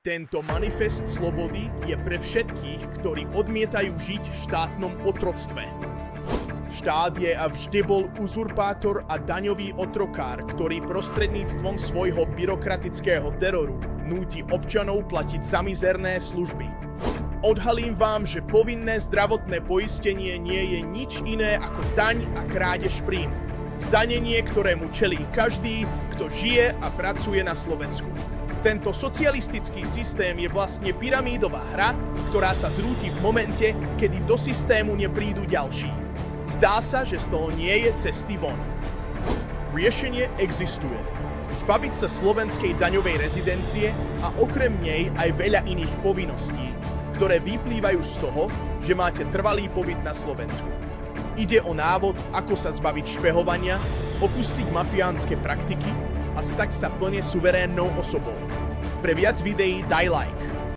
Tento manifest slobody je pre všetkých, ktorí odmietajú žiť v štátnom otroctve. Štát je a vždy bol uzurpátor a daňový otrokár, ktorý prostredníctvom svojho byrokratického teroru núti občanov platiť za mizerné služby. Odhalím vám, že povinné zdravotné poistenie nie je nič iné ako daň a krádež príjmu. Zdanenie, ktorému čelí každý, kto žije a pracuje na Slovensku. Tento socialistický systém je vlastne pyramídová hra, ktorá sa zrúti v momente, kedy do systému neprídu ďalší. Zdá sa, že z toho nie je cesty von. Riešenie existuje. Zbaviť sa slovenskej daňovej rezidencie a okrem nej aj veľa iných povinností, ktoré vyplývajú z toho, že máte trvalý pobyt na Slovensku. Ide o návod, ako sa zbaviť špehovania, opustiť mafiánske praktiky a stať sa plne suverénnou osobou. Pre viac videí daj like.